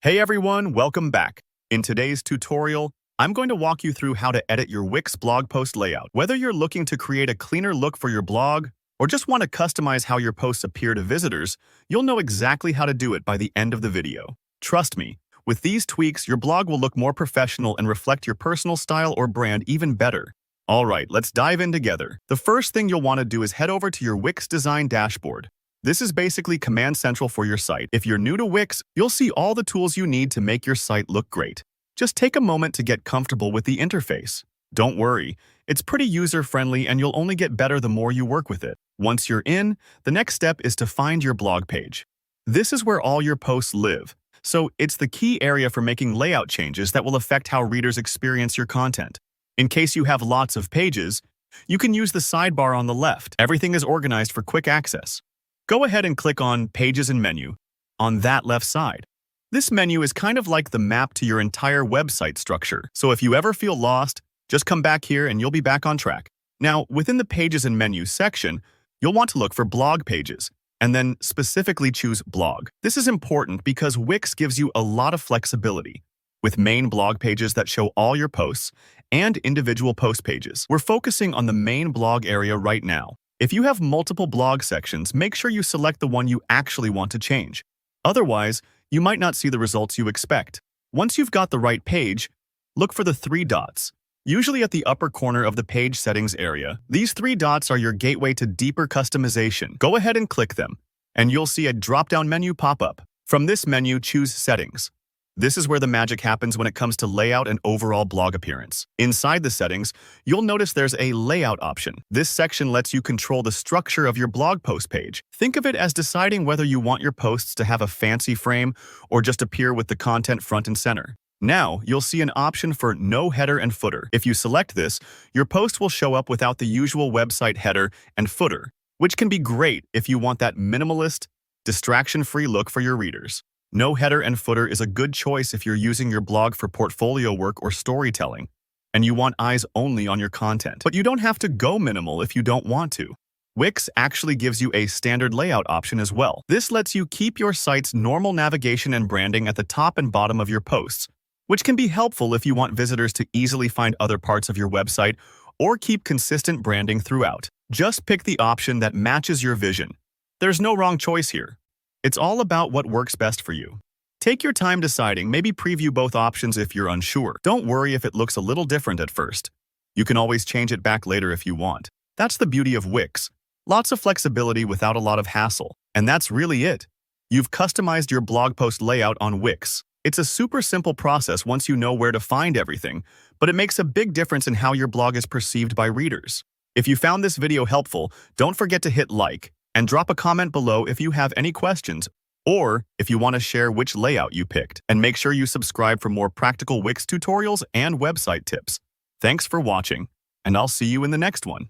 Hey everyone, welcome back. In today's tutorial, I'm going to walk you through how to edit your Wix blog post layout. Whether you're looking to create a cleaner look for your blog or just want to customize how your posts appear to visitors, you'll know exactly how to do it by the end of the video. Trust me, with these tweaks, your blog will look more professional and reflect your personal style or brand even better. Alright, let's dive in together. The first thing you'll want to do is head over to your Wix design dashboard. This is basically Command Central for your site. If you're new to Wix, you'll see all the tools you need to make your site look great. Just take a moment to get comfortable with the interface. Don't worry, it's pretty user-friendly and you'll only get better the more you work with it. Once you're in, the next step is to find your blog page. This is where all your posts live, so it's the key area for making layout changes that will affect how readers experience your content. In case you have lots of pages, you can use the sidebar on the left. Everything is organized for quick access. Go ahead and click on Pages and Menu on that left side. This menu is kind of like the map to your entire website structure, so if you ever feel lost, just come back here and you'll be back on track. Now, within the Pages and Menu section, you'll want to look for blog pages, and then specifically choose blog. This is important because Wix gives you a lot of flexibility, with main blog pages that show all your posts and individual post pages. We're focusing on the main blog area right now. If you have multiple blog sections, make sure you select the one you actually want to change. Otherwise, you might not see the results you expect. Once you've got the right page, look for the three dots, usually at the upper corner of the page settings area. These three dots are your gateway to deeper customization. Go ahead and click them, and you'll see a drop-down menu pop up. From this menu, choose Settings. This is where the magic happens when it comes to layout and overall blog appearance. Inside the settings, you'll notice there's a layout option. This section lets you control the structure of your blog post page. Think of it as deciding whether you want your posts to have a fancy frame or just appear with the content front and center. Now, you'll see an option for no header and footer. If you select this, your post will show up without the usual website header and footer, which can be great if you want that minimalist, distraction-free look for your readers. No header and footer is a good choice if you're using your blog for portfolio work or storytelling, and you want eyes only on your content. But you don't have to go minimal if you don't want to. Wix actually gives you a standard layout option as well. This lets you keep your site's normal navigation and branding at the top and bottom of your posts, which can be helpful if you want visitors to easily find other parts of your website or keep consistent branding throughout. Just pick the option that matches your vision. There's no wrong choice here. It's all about what works best for you. Take your time deciding, maybe preview both options if you're unsure. Don't worry if it looks a little different at first. You can always change it back later if you want. That's the beauty of Wix. Lots of flexibility without a lot of hassle. And that's really it. You've customized your blog post layout on Wix. It's a super simple process once you know where to find everything, but it makes a big difference in how your blog is perceived by readers. If you found this video helpful, don't forget to hit like, and drop a comment below if you have any questions or if you want to share which layout you picked. And make sure you subscribe for more practical Wix tutorials and website tips. Thanks for watching, and I'll see you in the next one.